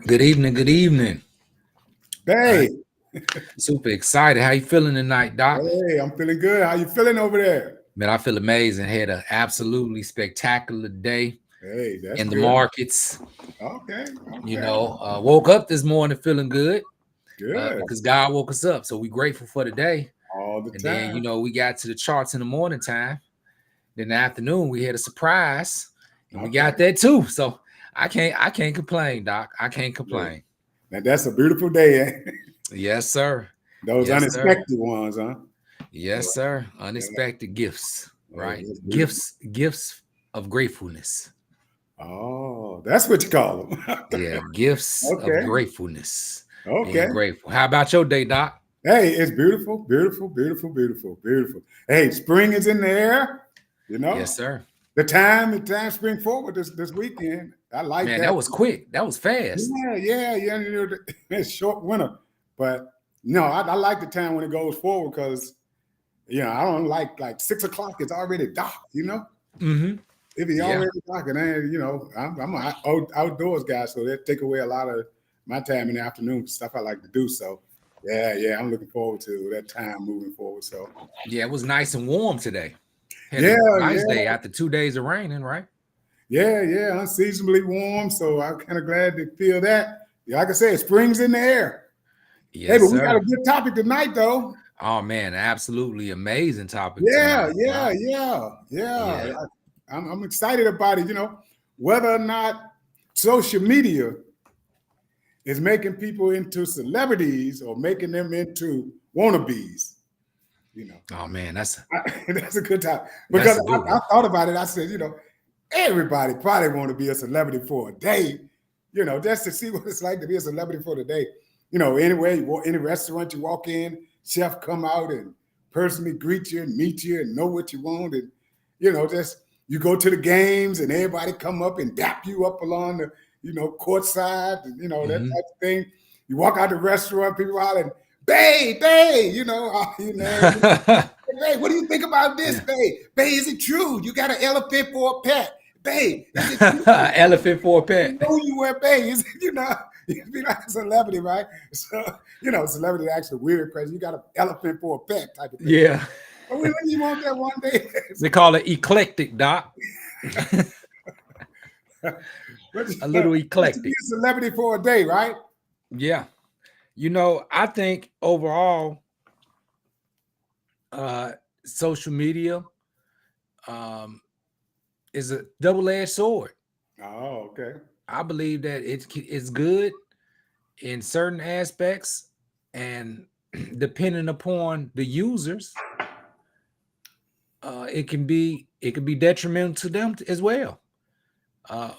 Good evening. Good evening. Hey, Super excited. How you feeling tonight, Doc? hey, I'm feeling good. How you feeling over there? Man, I feel amazing. Had an absolutely spectacular day Hey, that's in the good. markets. Okay, You okay, know, woke up this morning feeling good good. because God woke us up. So we grateful for the day. All the And then, time. we got to the charts in the morning time. Then in the afternoon, we had a surprise, and we Okay, got that too. So I can't complain, Doc. I can't good. complain. Now that's a beautiful day, eh? Yes, sir. Those Yes, sir. unexpected ones, huh? Yes, sir. Yeah, Unexpected gifts, hey, right? that's beautiful. Gifts of gratefulness. Oh, that's what you call them. Yeah, gifts of Okay, gratefulness. okay. Being grateful. How about your day, Doc? Hey, it's beautiful, beautiful, beautiful, beautiful, beautiful. Hey, spring is in the air. You know, Yes, sir. the time spring forward this weekend. I like Man, that. that was quick. That was fast. Yeah. It's short winter, but no, I like the time when it goes forward because I don't like 6 o'clock. It's already dark. Mm-hmm. It be Yeah. already dark, and then I'm an outdoors guy, so that take away a lot of my time in the afternoon for stuff I like to do. So yeah, I'm looking forward to that time moving forward. So Yeah, it was nice and warm today. Had yeah, a nice yeah, day after 2 days of raining, right? yeah, unseasonably warm. So I'm kind of glad to feel that. Yeah, like I said, spring's in the air. Hey, Yes, but we got a sir. good topic tonight, though. Oh man, absolutely amazing topic Yeah, tonight, yeah, Doc. yeah, yeah. Yeah. I'm excited about it. Whether or not social media is making people into celebrities or making them into wannabes. You know, Oh man, that's that's a good time because that's a good I one. thought about it. I said, everybody probably want to be a celebrity for a day. Just to see what it's like to be a celebrity for the day. Anyway, any restaurant you walk in, chef come out and personally greet you and meet you and know what you want, and just you go to the games and everybody come up and dap you up along the courtside, and that Hmm. type of thing. You walk out the restaurant, people hollering, "Babe, babe," "Babe, what do you think about this, Yeah. babe? Babe, is it true? You got an elephant for a pet, babe? Is it true? Elephant for a You pet. know you wear bays, you be like a celebrity, right? So, celebrity actually weird, crazy. You got an elephant for a pet type of thing. Yeah. But when you want that one day, They call it eclectic, Doc. but A little to be eclectic. a celebrity for a day, right? Yeah. I think overall, uh, social media um, is a double-edged sword. Oh, okay. I believe that it's good in certain aspects, and depending upon the users, it can be detrimental to them as well.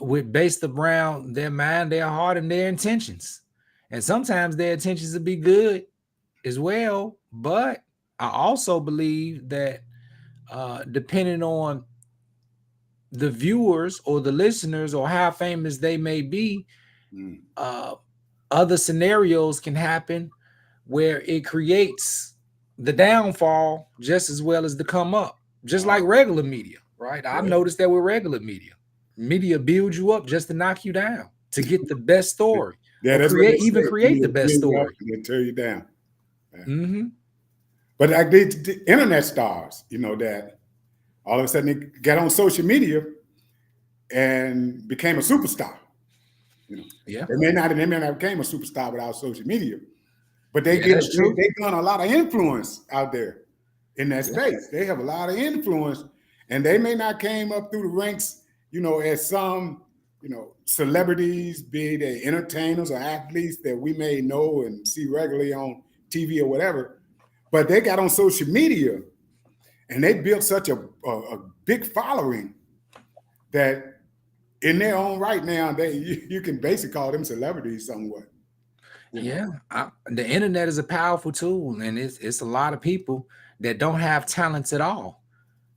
With based around their mind, their heart, and their intentions. And sometimes their intentions will be good as well. But I also believe that depending on the viewers or the listeners or how famous they may be, Mm, uh, other scenarios can happen where it creates the downfall just as well as the come up, just like oh, regular media, right? I've yeah. noticed that with regular media builds you up just to knock you down to get the best story Yeah, or that's what they even say. create the You best build you up story. and then tear you down. Yeah. Hmm. But like the internet stars, that all of a sudden they got on social media and became a superstar. You know, Yeah, they may not became a superstar without social media, but they yeah, get that's true. they done a lot of influence out there in that Yeah, space. They have a lot of influence, and they may not came up through the ranks, as some, celebrities, be they entertainers or athletes that we may know and see regularly on TV or whatever, but they got on social media and they built such a big following that in their own right now, you can basically call them celebrities somewhat. You know, yeah. The internet is a powerful tool, and it's a lot of people that don't have talents at all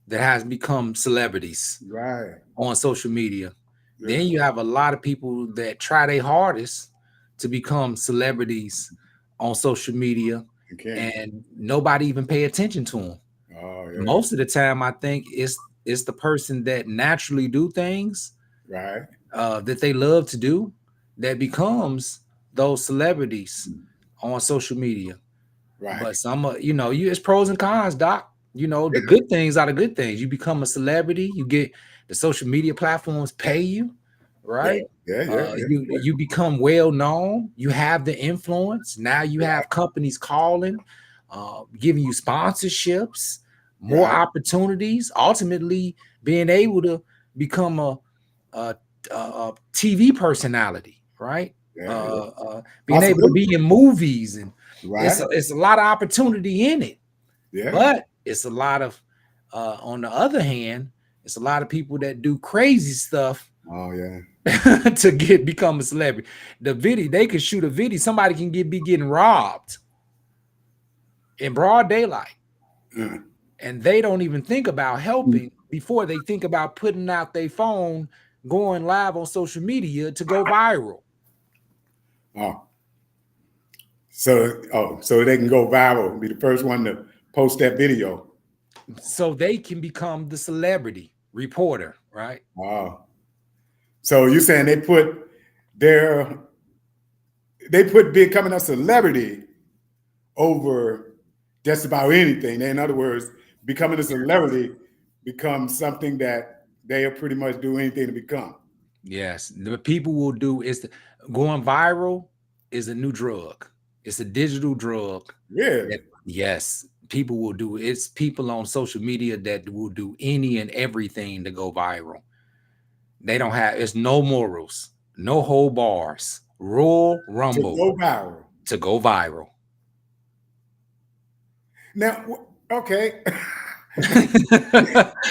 that has become celebrities right? on social media. Yeah. Then you have a lot of people that try their hardest to become celebrities on social media, You can't. and nobody even pay attention to them. Oh yeah. Most of the time, I think it's the person that naturally do things Right. that they love to do that becomes those celebrities on social media. Right. But some, it's pros and cons, Doc. The good things are the good things. You become a celebrity. You get the social media platforms pay you, Yeah. right? Yeah. Yeah. You become well known. You have the influence. Now you have companies calling, giving you sponsorships, more Right. opportunities. Ultimately, being able to become a TV personality, right? Yeah. Yeah. Being able to be in movies, and Right. it's a lot of opportunity in it, Yeah. but it's a lot of on the other hand, it's a lot of people that do crazy stuff Oh yeah. to become a celebrity. The video, they could shoot a video, somebody can be getting robbed in broad daylight, and they don't even think about helping before they think about putting out their phone, going live on social media to go viral. Oh. So they can go viral, be the first one to post that video. So they can become the celebrity reporter, right? Oh. So you're saying they put becoming a celebrity over just about anything. In other words, becoming a celebrity becomes something that they'll pretty much do anything to become. Yes, the people will do is going viral is a new drug. It's a digital drug. Really? Yes, people will do. It's people on social media that will do any and everything to go viral. They don't have. It's no morals, no hold bars. Royal To Rumble go viral. to go viral. Now, okay.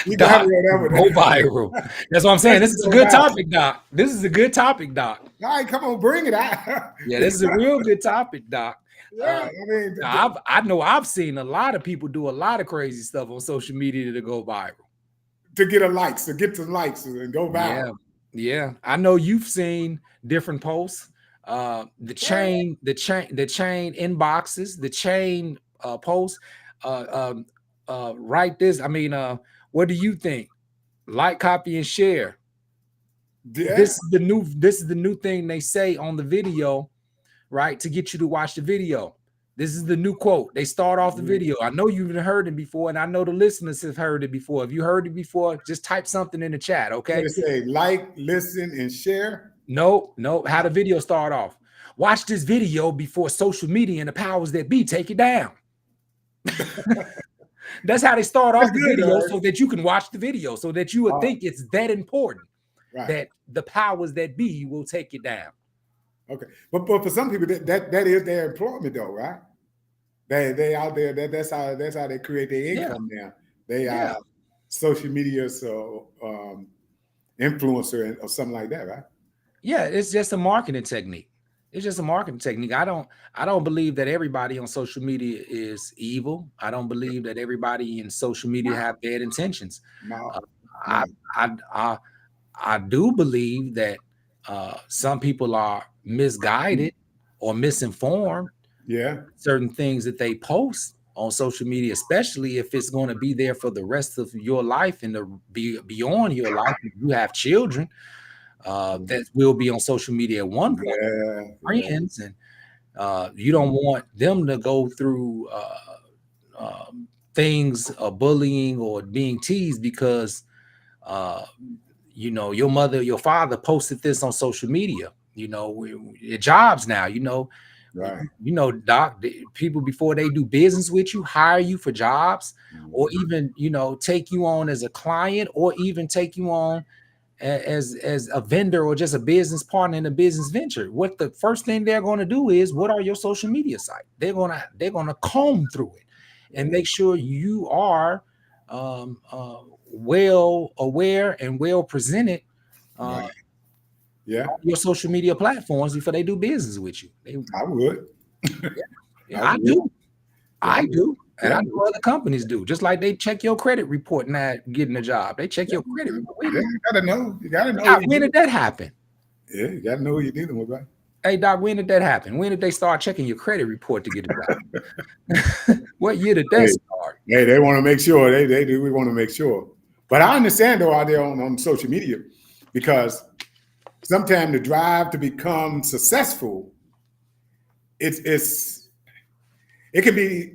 You got Doc, me on that go one. viral. That's what I'm saying. This is a good topic, Doc. This is a good topic, Doc. All right, come on, bring it out. Yeah, this is a real good topic, Doc. Yeah, I know I've seen a lot of people do a lot of crazy stuff on social media to go viral. to get some likes and go viral. Yeah. I know you've seen different posts. The chain inboxes, the chain posts. Write this. I mean, what do you think? Like, copy, and share. Yeah. This is the new thing they say on the video, right? To get you to watch the video. This is the new quote. They start off the video. I know you've heard it before, and I know the listeners have heard it before. If you heard it before, just type something in the chat, okay? They say like, listen, and share. No. How the video start off? Watch this video before social media and the powers that be take it down. That's how they start off the video, so that you can watch the video, so that you would think it's that important, that the powers that be will take it down. Okay, but for some people that is their employment though, right? They out there, that's how they create their income now. They are social media, so influencer or something like that, right? Yeah, it's just a marketing technique. It's just a marketing technique. I don't believe that everybody on social media is evil. I don't believe that everybody in social media have bad intentions. No. I do believe that some people are misguided or misinformed. Yeah. Certain things that they post on social media, especially if it's going to be there for the rest of your life and to be beyond your life. If you have children that will be on social media at one point, friends, and you don't want them to go through things of bullying or being teased because your mother, your father posted this on social media. Your jobs now, right. Doc, people before they do business with you, hire you for jobs, or even take you on as a client, or even take you on as a vendor or just a business partner in a business venture. What the first thing they're going to do is, what are your social media site? They're gonna comb through it and make sure you are well aware and well presented Right. on your social media platforms before they do business with you. I would. I do. I do. And Yeah. I know other companies do. Just like they check your credit report not getting a job. They check your credit report. You gotta know. You gotta know. Doc, when did that happen? Yeah, you gotta know who you're dealing with, right? Hey, Doc, when did that happen? When did they start checking your credit report to get a job? What year did that start? Hey, they want to make sure. They do. We want to make sure. But I understand though out there on social media, because sometimes the drive to become successful it's it can be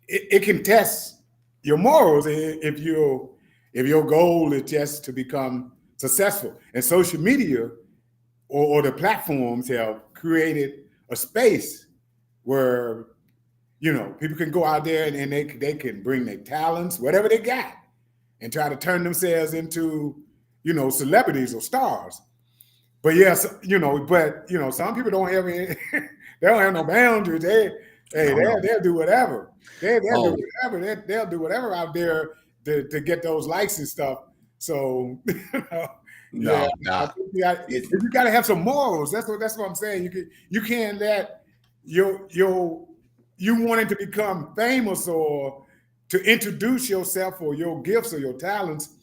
it can test your morals if your goal is just to become successful. And social media or the platforms have created a space where people can go out there and they can bring their talents, whatever they got, and try to turn themselves into celebrities or stars. But yes, some people don't have any, they don't have no boundaries. They'll do whatever. They'll do whatever. They'll do whatever out there to get those likes and stuff. So No, I think you got to have some morals. That's what I'm saying. You can't let you wanting to become famous or to introduce yourself or your gifts or your talents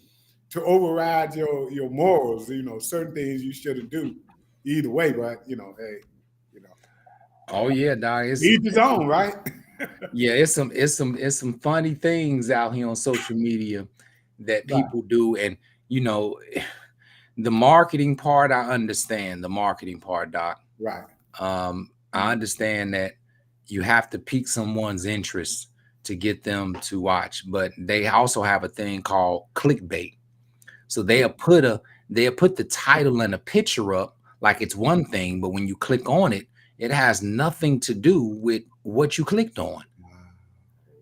to override your morals. Certain things you shouldn't do either way. But hey, oh yeah, dog. each his own, right? Yeah, it's some funny things out here on social media that people do, and the marketing part, I understand the marketing part, Doc. Right. I understand that you have to pique someone's interest to get them to watch, but they also have a thing called clickbait. So they'll put the title and a picture up like it's one thing, but when you click on it, it has nothing to do with what you clicked on.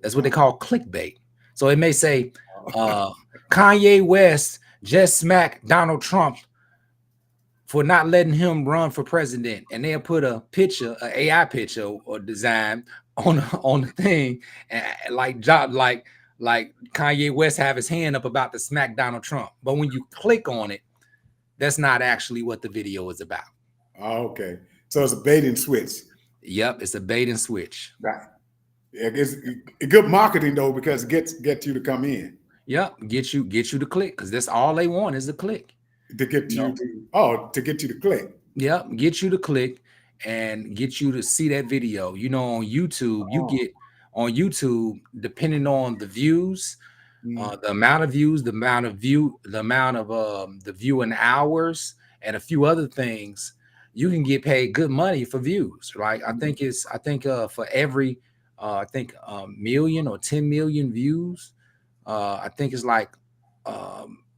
That's what they call clickbait. So it may say Kanye West just smacked Donald Trump for not letting him run for president, and they'll put a picture, an AI picture or design on the thing, and like Kanye West have his hand up about to smack Donald Trump. But when you click on it, that's not actually what the video is about. Oh, okay. So it's a bait and switch. Yep, it's a bait and switch. Right. It's good marketing though, because it gets you to come in. Yep, get you to click, because that's all they want is a click. To get you to click. Yep, get you to click and get you to see that video. On YouTube, you get on YouTube, depending on the views, the amount of views, the amount of the viewing hours, and a few other things, you can get paid good money for views, right? I think for every million or 10 million views, I think it's like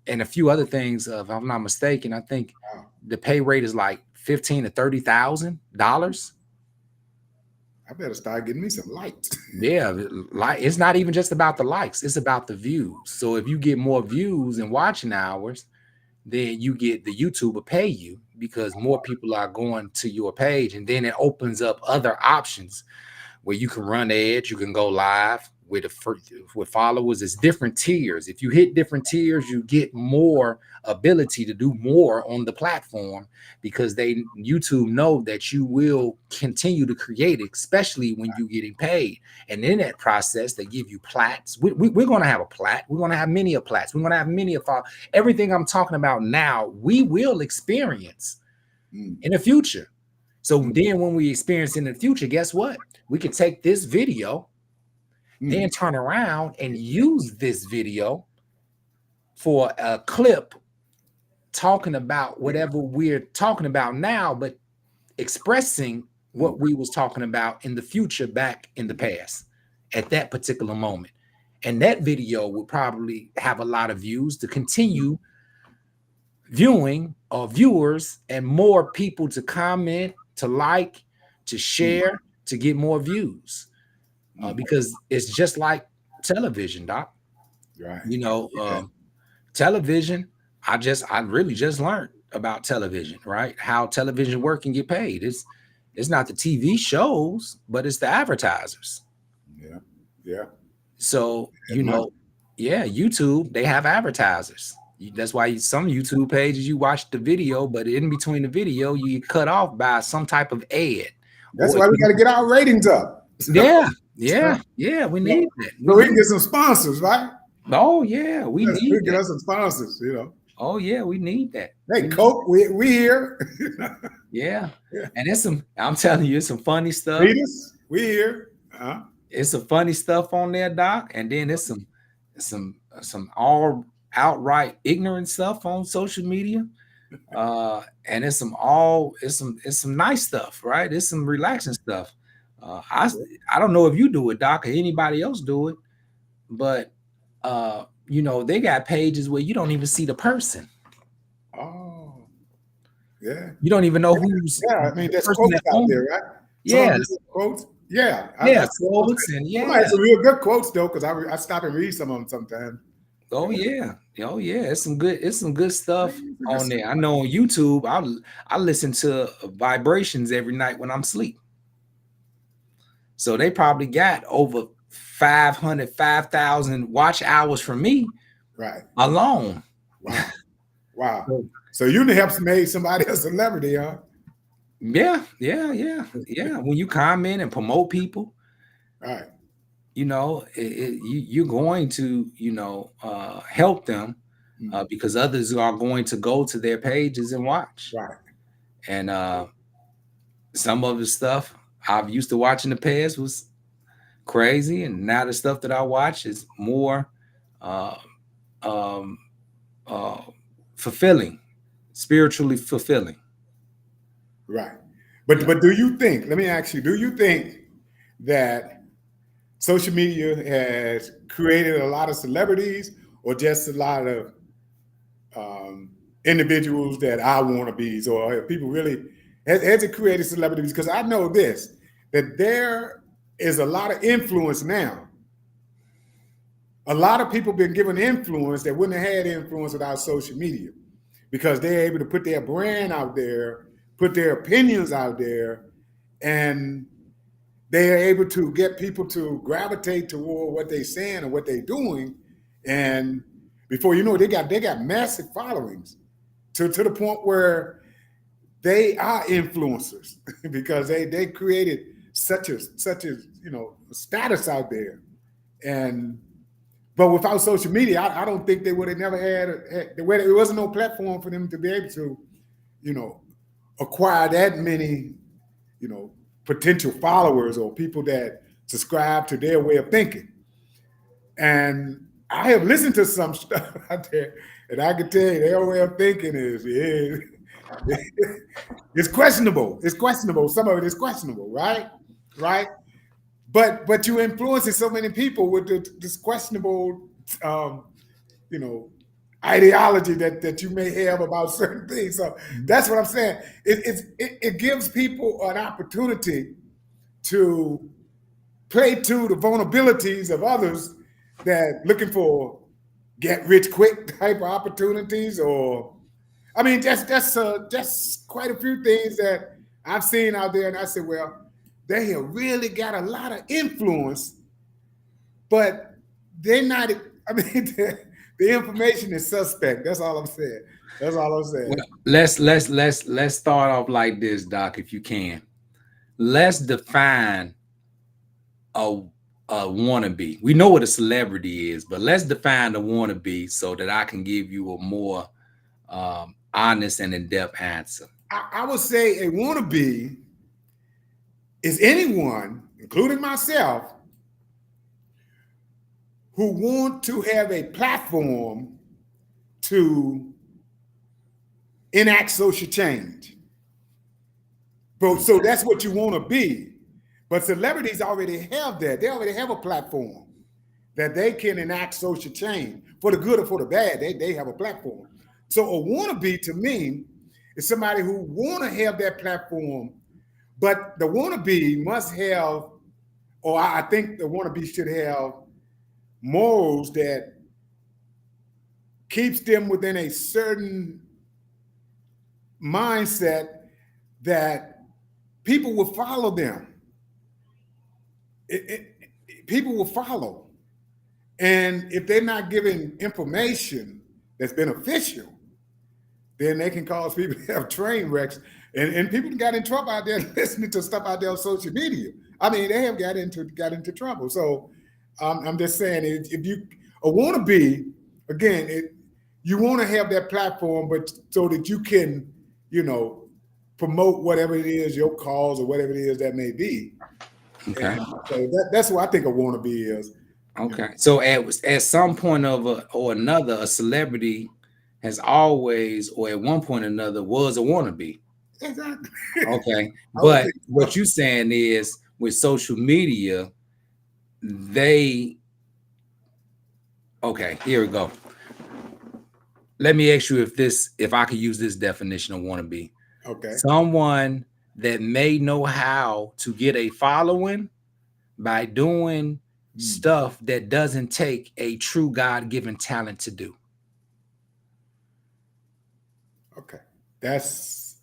and a few other things, if I'm not mistaken, I think the pay rate is like $15,000 to $30,000. I better start getting me some likes. Yeah, like it's not even just about the likes; it's about the views. So if you get more views and watching hours, then the YouTube will pay you because more people are going to your page, and then it opens up other options where you can run ads, you can go live with followers. It's different tiers. If you hit different tiers, you get more ability to do more on the platform, because YouTube know that you will continue to create, especially when you're getting paid. And in that process, they give you plats. We're going to have a plat. We're going to have many of plats. We're going to have many of everything I'm talking about now. We will experience in the future. So then when we experience in the future, guess what? We can take this video, then turn around and use this video for a clip talking about whatever we're talking about now, but expressing what we was talking about in the future back in the past at that particular moment. And that video will probably have a lot of views to continue viewing or viewers, and more people to comment, to like, to share, to get more views. Because it's just like television, Doc. Right. Television, I really just learned about television, right? How television work and get paid. It's not the TV shows, but it's the advertisers. Yeah. So, YouTube, they have advertisers. That's why some YouTube pages, you watch the video, but in between the video, you get cut off by some type of ad. That's why we got to get our ratings up. Yeah, we need that. So we can get some sponsors, right? Oh yeah, we need get us some sponsors, Oh yeah, we need that. Hey, Coke, we here. Yeah. And I'm telling you, it's some funny stuff. We here. It's some funny stuff on there, Doc. And then it's some all outright ignorant stuff on social media. And it's some nice stuff, right? It's some relaxing stuff. I don't know if you do it, Doc, or anybody else do it, but they got pages where you don't even see the person. Oh, yeah. You don't even know who's Yeah, I mean, the there's person quotes that out owns there, it. right? Some of Yes, these quotes. Yeah, yeah, quotes and some have yeah. some real good quotes though, because I stop and read some of them sometimes. Oh yeah, oh yeah. It's some good Yeah, stuff it's a good on there. I stuff. know on YouTube, I listen to vibrations every night when I'm asleep. So they probably got over 500, 5,000 watch hours from me Right. alone. Wow. Wow. So, So you helped made somebody a celebrity, huh? yeah, yeah, yeah, yeah. When you comment and promote people, Right. you're going to, help them Mm. because others are going to go to their pages and watch. Right. And some of the stuff I've used to watch in the past was crazy, and now the stuff that I watch is more uh, um, uh, fulfilling, spiritually fulfilling. Right. Yeah. But do you think, let me ask you, do you think that social media has created a lot of celebrities or just a lot of individuals that I want to be? Or have people really, has it created celebrities? Because I know this, that there is a lot of influence now. A lot of people been given influence that wouldn't have had influence without social media because they're able to put their brand out there, put their opinions out there, and they are able to get people to gravitate toward what they're saying or what they're doing. And before you know it, they got massive followings to the point where they are influencers because they created such a status out there. And but without social media, I don't think they would have never had there wasn't no platform for them to be able to, you know, acquire that many, potential followers or people that subscribe to their way of thinking. And I have listened to some stuff out there, and I can tell you their way of thinking is it's questionable. It's questionable. Some of it is questionable, right? Right. But you influencing so many people with this questionable, um, you know, ideology that you may have about certain things. So that's what I'm saying. It gives people an opportunity to play to the vulnerabilities of others that looking for get rich quick type of opportunities, or I mean, just quite a few things that I've seen out there, and I said, well, they have really got a lot of influence, but they're not. I mean, the information is suspect. That's all I'm saying. That's all I'm saying. Well, let's start off like this, Doc, if you can. Let's define a a wannabe. We know what a celebrity is, but let's define the wannabe so that I can give you a more honest and in-depth answer. I would say a wannabe is anyone, including myself, who want to have a platform to enact social change. But so that's what you want to be. But celebrities already have that. They already have a platform that they can enact social change for the good or for the bad. They have a platform. So a wannabe to me is somebody who want to have that platform, but the wannabe must have, or I think the wannabe should have morals that keeps them within a certain mindset that people will follow them. People will follow. And if they're not giving information that's beneficial, then they can cause people to have train wrecks. And people got in trouble out there listening to stuff out there on social media. I mean, they have got into trouble. So I'm just saying, if you want to be, again, you want to have that platform, but so that you can, promote whatever it is, your cause or whatever it is that may be. Okay. And so that's what I think a wannabe is. Okay. So at some point or another, a celebrity has always, or at one point or another, was a wannabe. Exactly. Okay. I would But think what so. you saying is with social media, they okay, here we go. Let me ask you if I could use this definition of wannabe. Okay. Someone that may know how to get a following by doing stuff that doesn't take a true God-given talent to do. Okay. That's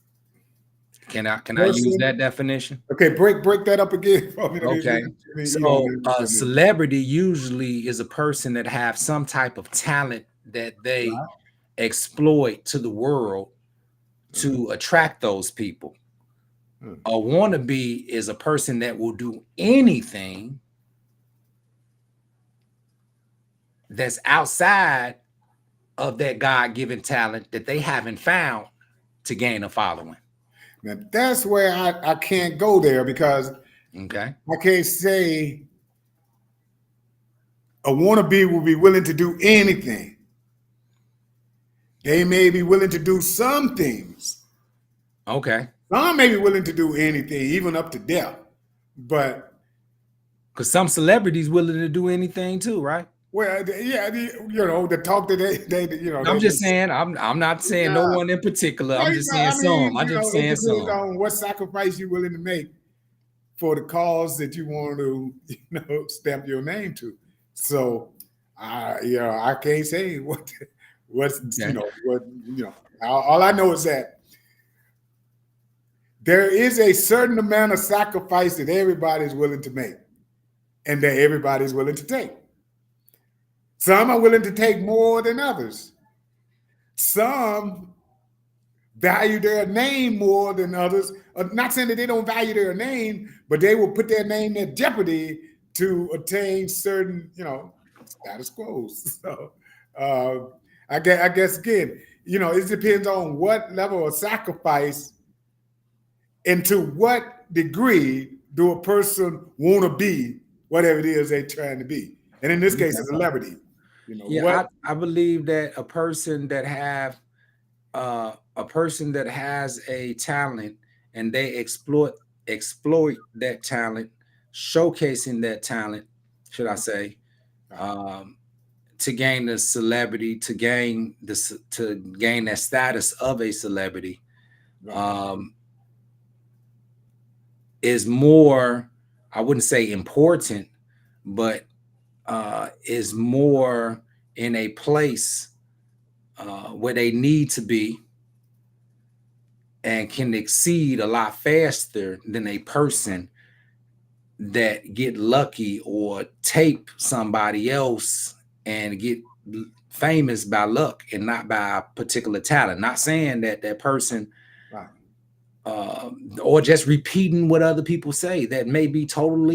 Can I use that definition? Okay, break that up again for me. Okay. So a celebrity usually is a person that have some type of talent that they exploit to the world to attract those people. A wannabe is a person that will do anything that's outside of that God-given talent that they haven't found to gain a following. Now that's where I can't go there, because okay, I can't say a wannabe will be willing to do anything. They may be willing to do some things. Okay. Some may be willing to do anything, even up to death. But because some celebrities willing to do anything too, right? Well, yeah, the talk that they I'm just saying, I'm not saying no one in particular. I'm just saying some. I'm just saying some. It depends on what sacrifice you're willing to make for the cause that you want to, stamp your name to. So, I can't say what's okay. All I know is that there is a certain amount of sacrifice that everybody's willing to make, and that everybody's willing to take. Some are willing to take more than others. Some value their name more than others. Not saying that they don't value their name, but they will put their name at jeopardy to attain certain, status quos. So I guess again, it depends on what level of sacrifice and to what degree do a person want to be whatever it is they're trying to be. And in this case, a celebrity. I believe that a person that has a talent and they exploit that talent, showcasing that talent, should I say, to gain the celebrity, to gain that status of a celebrity, is more, I wouldn't say important, but is more in a place where they need to be and can exceed a lot faster than a person that get lucky or tape somebody else and get famous by luck and not by a particular talent. Not saying that that person or just repeating what other people say that may be total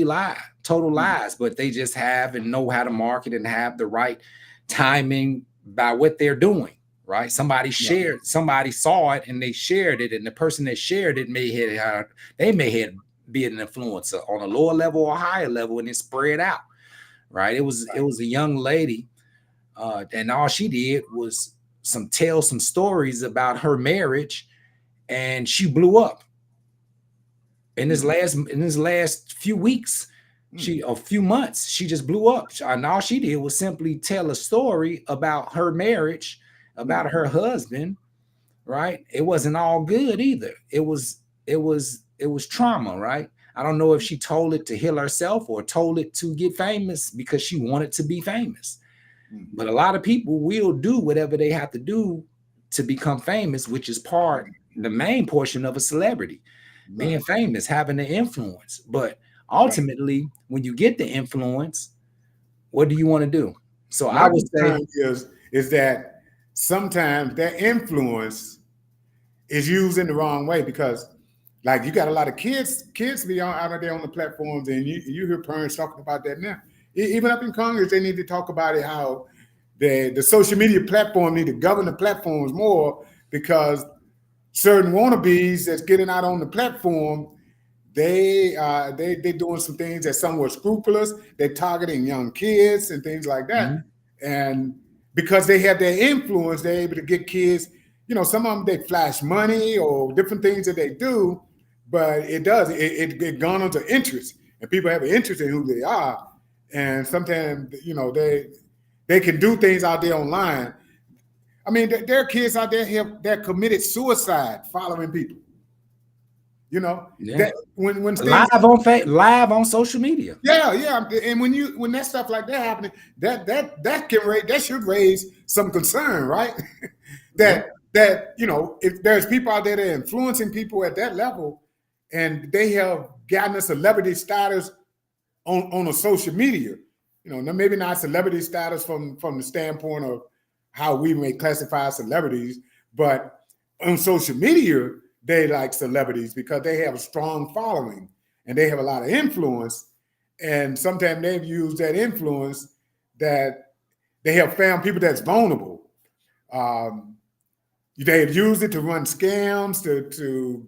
lies, but they just have and know how to market and have the right timing by what they're doing, right? Somebody saw it and they shared it, and the person that shared it may have be an influencer on a lower level or higher level, and it spread out, right? It was a young lady, and all she did was tell some stories about her marriage, and she blew up in this last few weeks. A few months, she just blew up. And all she did was simply tell a story about her marriage, about her husband, right? It wasn't all good either. It was trauma, right? I don't know if she told it to heal herself or told it to get famous because she wanted to be famous. But a lot of people will do whatever they have to do to become famous, which is the main portion of a celebrity, being famous, having the influence. But ultimately, when you get the influence, what do you want to do? So I would say is that sometimes that influence is used in the wrong way, because like you got a lot of kids be out there on the platforms, and you hear parents talking about that now. Even up in Congress, they need to talk about it, how the social media platform need to govern the platforms more, because certain wannabes that's getting out on the platform, they're doing some things that somewhat scrupulous. They're targeting young kids and things like that. And because they have their influence, they're able to get kids, some of them, they flash money or different things that they do, but it garners an interest. and people have an interest in who they are. And sometimes, you know, they can do things out there online. I mean, there are kids out there that committed suicide following people. You know, Yeah. that when things Live on social media. yeah, and when that stuff like that happening, that should raise some concern, right? Yeah. that you know, if there's people out there that are influencing people at that level, and they have gotten a celebrity status on a social media, you know, maybe not celebrity status from the standpoint of how we may classify celebrities, but on social media, they like celebrities because they have a strong following and they have a lot of influence. And sometimes they've used that influence that they have found people that's vulnerable. Um, they have used it to run scams, to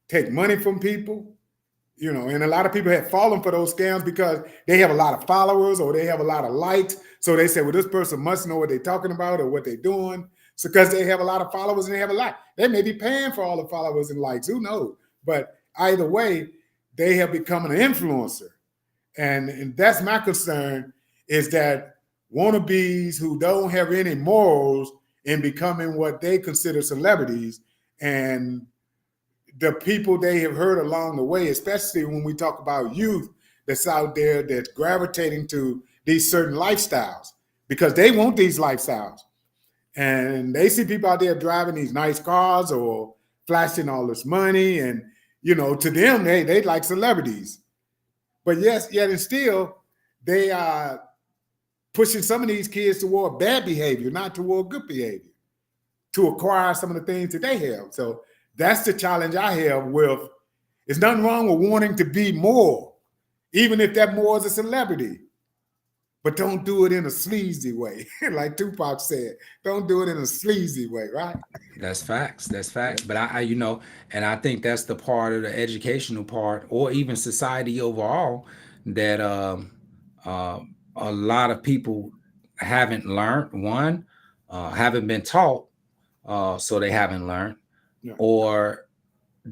take money from people, you know, and a lot of people have fallen for those scams because they have a lot of followers or they have a lot of likes. So they say, well, this person must know what they're talking about or what they're doing. So because they have a lot of followers and they have a lot, they may be paying for all the followers and likes, who knows? But either way, they have become an influencer. And that's my concern, is that wannabes who don't have any morals in becoming what they consider celebrities, and the people they have heard along the way, especially when we talk about youth that's out there that's gravitating to these certain lifestyles because they want these lifestyles. And they see people out there driving these nice cars or flashing all this money. And, you know, to them, they like celebrities. But yes, yet and still, they are pushing some of these kids toward bad behavior, not toward good behavior, to acquire some of the things that they have. So that's the challenge I have with, there's nothing wrong with wanting to be more, even if that more is a celebrity. But don't do it in a sleazy way. Like Tupac said, don't do it in a sleazy way, right? That's facts. That's facts. But I, you know, and I think that's the part of the educational part, or even society overall, that a lot of people haven't learned. One, haven't been taught, so they haven't learned, Yeah. or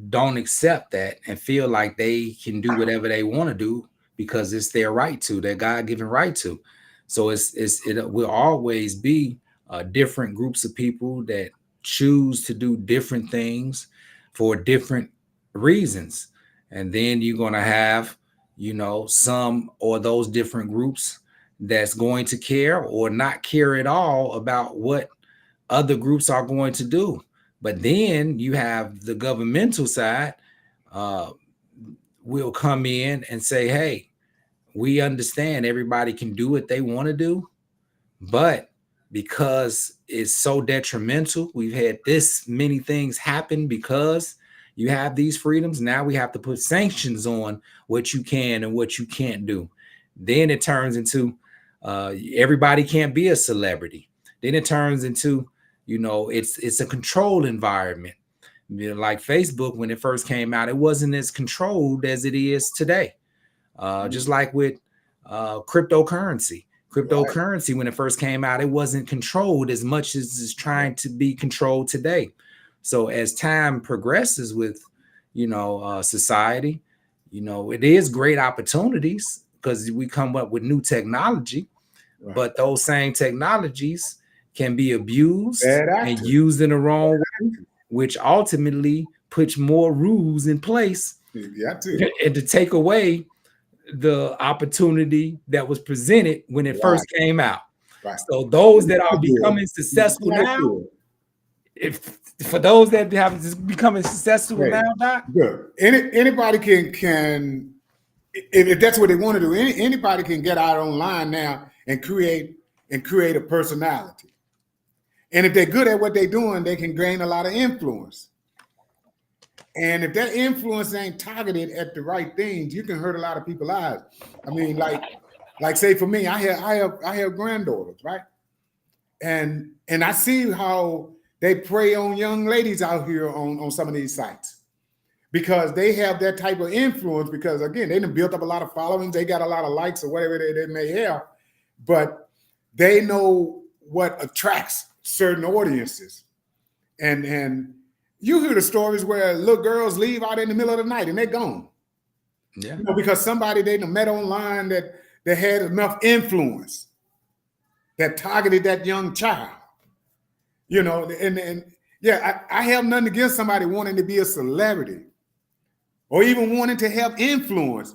don't accept that and feel like they can do whatever they want to do because it's their right to, their God-given right to. So it will always be different groups of people that choose to do different things for different reasons. And then you're going to have, you know, some or those different groups that's going to care or not care at all about what other groups are going to do. But then you have the governmental side uh, will come in and say, hey, we understand everybody can do what they want to do, but because it's so detrimental, we've had this many things happen because you have these freedoms. Now we have to put sanctions on what you can and what you can't do. Then it turns into everybody can't be a celebrity. Then it turns into, you know, it's a controlled environment. You know, like Facebook, when it first came out, it wasn't as controlled as it is today. Just like with cryptocurrency. Cryptocurrency, when it first came out, it wasn't controlled as much as it's trying to be controlled today. So as time progresses with, you know, society, you know, it is great opportunities because we come up with new technology, but those same technologies can be abused and used in the wrong way, which ultimately puts more rules in place and to take away the opportunity that was presented when it first came out. So those that are becoming successful now, if for those that have becoming successful now, Doc, good. Anybody can if that's what they want to do. Anybody can get out online now and create a personality. And if they're good at what they're doing, they can gain a lot of influence. And if that influence ain't targeted at the right things, you can hurt a lot of people's lives. I mean, like say for me, I have granddaughters, right? And I see how they prey on young ladies out here on some of these sites because they have that type of influence. Because again, they done built up a lot of followings, they got a lot of likes or whatever they may have, but they know what attracts certain audiences. And you hear the stories where little girls leave out in the middle of the night and they're gone. Yeah. You know, because somebody they met online that had enough influence that targeted that young child. You know, and yeah, I have nothing against somebody wanting to be a celebrity or even wanting to have influence.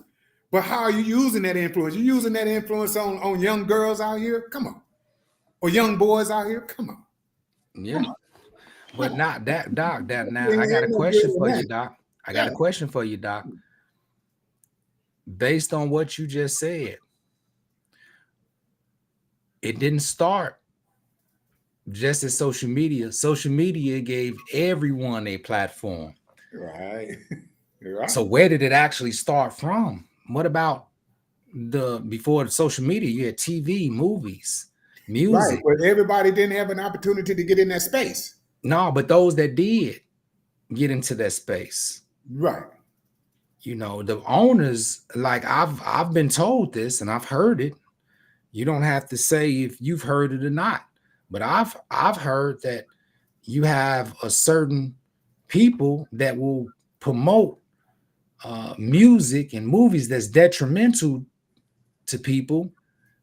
But how are you using that influence? You using that influence on young girls out here? Come on. Or young boys out here? Come on. Yeah. Come on. But not that, Doc. That now I got a Ain't no good question in for you, that. Doc. I got a Yeah. question for you, Doc. Based on what you just said, it didn't start just as social media. Social media gave everyone a platform. Right. Right. So where did it actually start from? What about the before the social media? You had TV, movies, Right. music. But everybody didn't have an opportunity to get in that space. No, but those that did get into that space, Right. you know, the owners, like I've been told this and I've heard it. You don't have to say if you've heard it or not, but I've heard that you have a certain people that will promote music and movies that's detrimental to people,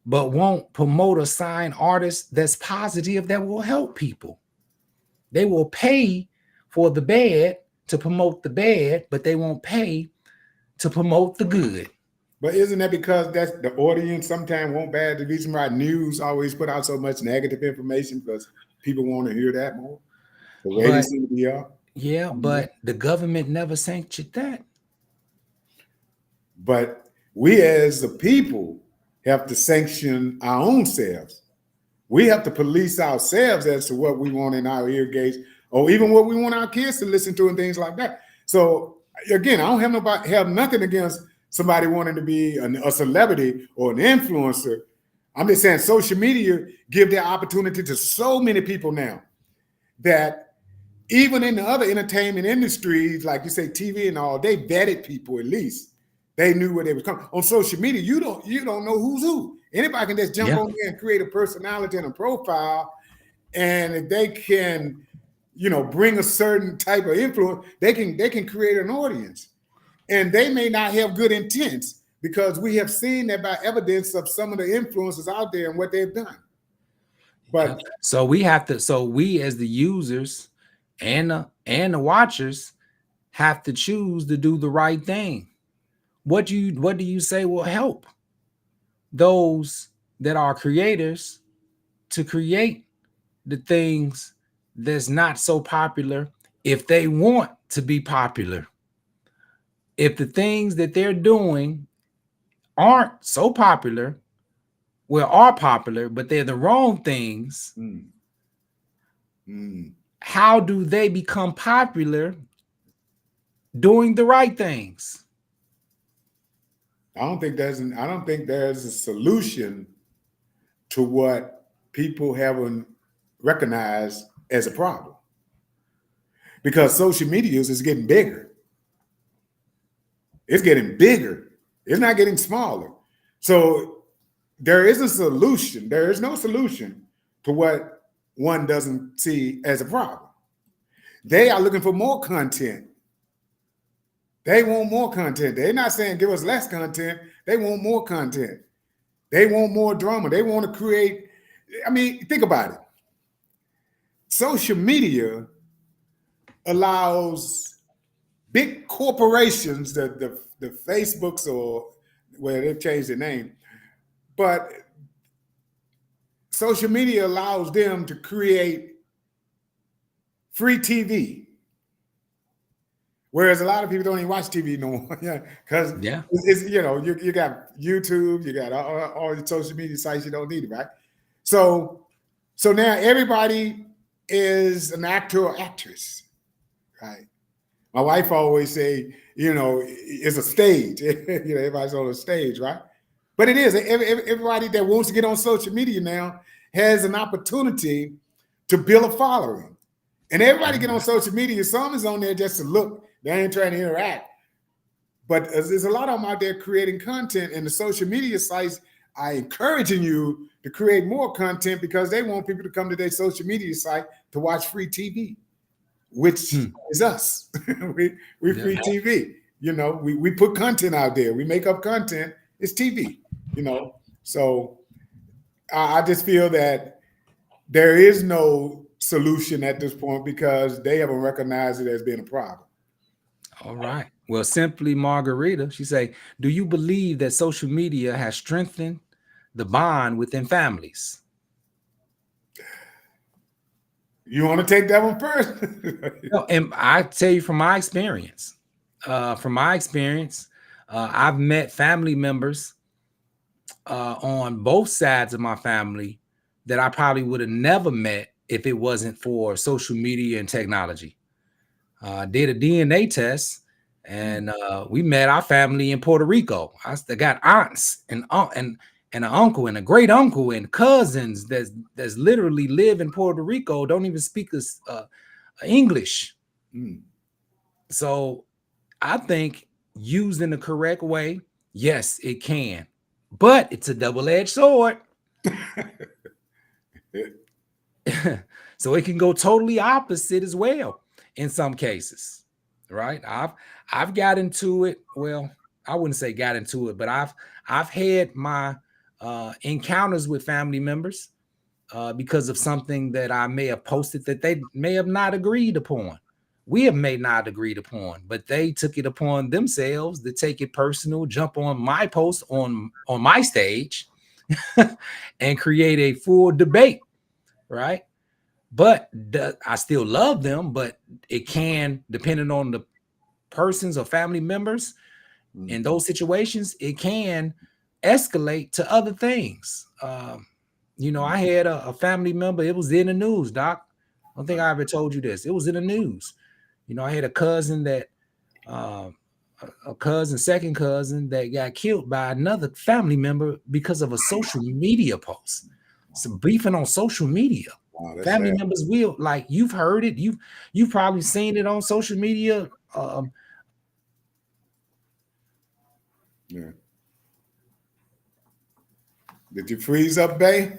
but won't promote or sign artists that's positive that will help people. They will pay for the bad to promote the bad, but they won't pay to promote the good. But isn't that because that's the audience sometimes won't bad? The reason why news always put out so much negative information because people want to hear that more. The ratings But seem to be up. yeah, but the government never sanctioned that. But we as the people have to sanction our own selves. We have to police ourselves as to what we want in our ear gates, or even what we want our kids to listen to and things like that. So again, I don't have nothing against somebody wanting to be a celebrity or an influencer. I'm just saying social media give the opportunity to so many people now that even in the other entertainment industries, like you say, TV and all, they vetted people at least. They knew where they was coming. On social media, you don't know who's who. Anybody can just jump Yeah. on there and create a personality and a profile. And if they can, you know, bring a certain type of influence, they can create an audience. And they may not have good intents because we have seen that by evidence of some of the influencers out there and what they've done. Yeah. But So we have to, so we as the users and the watchers have to choose to do the right thing. What do you say will help those that are creators to create the things that's not so popular if they want to be popular? If the things that they're doing aren't so popular, well, are popular, but they're the wrong things, how do they become popular doing the right things? I don't think there's a solution to what people haven't recognized as a problem. Because social media is getting bigger. It's getting bigger. It's not getting smaller. So there is a solution. There is no solution to what one doesn't see as a problem. They are looking for more content. They want more content. They're not saying give us less content. They want more content. They want more drama. They want to create. I mean, think about it. Social media allows big corporations, the Facebooks or where they've changed their name, but social media allows them to create free TV. Whereas a lot of people don't even watch TV no more, because Yeah. it's you got YouTube, you got all the social media sites, you don't need it, right? So now everybody is an actor or actress, right? My wife always say, it's a stage. Everybody's on a stage, right? But it is. Everybody that wants to get on social media now has an opportunity to build a following. And everybody get on social media. Some is on there just to look. They ain't trying to interact. But there's a lot of them out there creating content, and the social media sites are encouraging you to create more content because they want people to come to their social media site to watch free TV, which is us. we free TV. You know, we put content out there. We make up content. It's TV. You know, so I just feel that there is no solution at this point because they haven't recognized it as being a problem. All right. Well, simply Margarita, she say, do you believe that social media has strengthened the bond within families? You want to take that one first? No, and I tell you from my experience, I've met family members on both sides of my family that I probably would have never met if it wasn't for social media and technology. I did a DNA test, and we met our family in Puerto Rico. I still got aunts and an uncle and a great uncle and cousins that's literally live in Puerto Rico, don't even speak English. Mm. So I think used in the correct way, yes, it can, but it's a double-edged sword. So it can go totally opposite as well in some cases, right? I've got into it. Well, I wouldn't say got into it, but I've had my encounters with family members because of something that I may have posted that they may have not agreed upon. We have may not agreed upon, but they took it upon themselves to take it personal, jump on my post on my stage, and create a full debate, right? But I still love them, but it can, depending on the persons or family members in those situations, it can escalate to other things. I had a family member, it was in the news, Doc. I don't think I ever told you this. It was in the news. I had a cousin that, a cousin, second cousin that got killed by another family member because of a social media post. Some beefing on social media. Wow, that's Family sad. members will, like, you've heard it, you've probably seen it on social media. Yeah. Did you freeze up, Bay?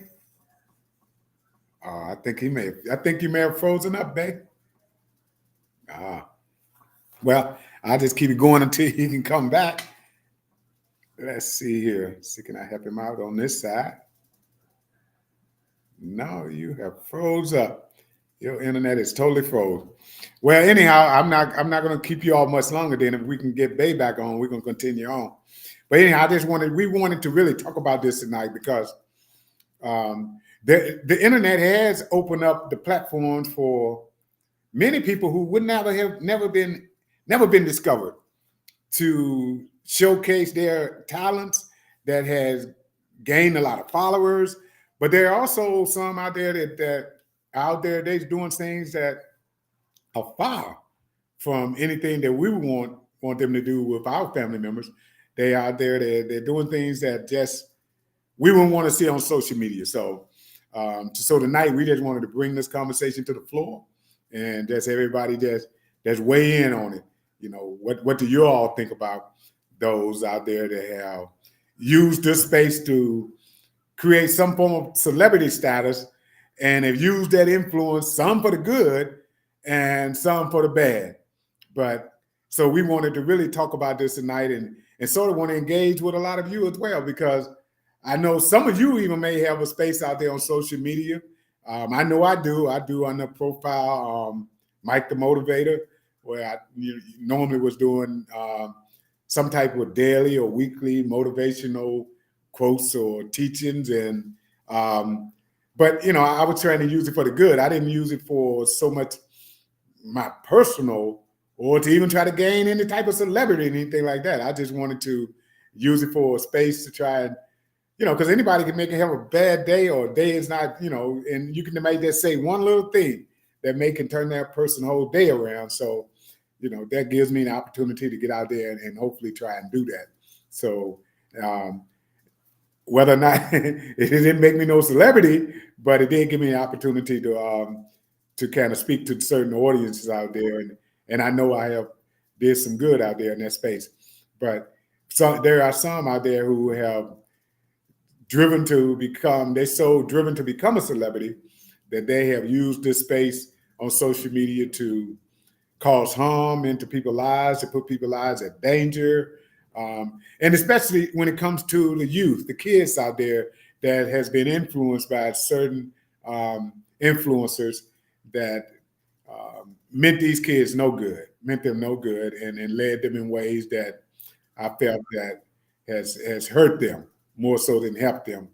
I think he may. I think you may have frozen up, Bay. Ah, well, I'll just keep it going until he can come back. Let's see here. See, can I help him out on this side? No, you have froze up. Your internet is totally froze. Well, anyhow, I'm not going to keep you all much longer. Then, if we can get Bay back on, we're going to continue on. But anyhow, we wanted to really talk about this tonight because the internet has opened up the platforms for many people who would never been discovered to showcase their talents that has gained a lot of followers. But there are also some out there they're doing things that are far from anything that we would want them to do with our family members. They out there, they're doing things that just we wouldn't want to see on social media. So tonight we just wanted to bring this conversation to the floor and just everybody just weigh in on it. What do you all think about those out there that have used this space to create some form of celebrity status and have used that influence, some for the good and some for the bad? But so we wanted to really talk about this tonight and sort of want to engage with a lot of you as well, because I know some of you even may have a space out there on social media. I know I do. I do on the profile, Mike the Motivator, where I normally was doing some type of daily or weekly motivational quotes or teachings. And but I was trying to use it for the good. I didn't use it for so much my personal or to even try to gain any type of celebrity, anything like that. I just wanted to use it for a space to try and, because anybody can have a bad day or a day is not, and you can make that say one little thing that can turn that person's whole day around. So, that gives me an opportunity to get out there and hopefully try and do that. So, whether or not it didn't make me no celebrity, but it did give me an opportunity to kind of speak to certain audiences out there. And I know I have did some good out there in that space. But there are some out there who have driven to become a celebrity that they have used this space on social media to cause harm into people's lives, to put people's lives at danger. And especially when it comes to the youth, the kids out there that has been influenced by certain influencers that meant these kids no good, meant them no good, and led them in ways that I felt that has hurt them more so than helped them.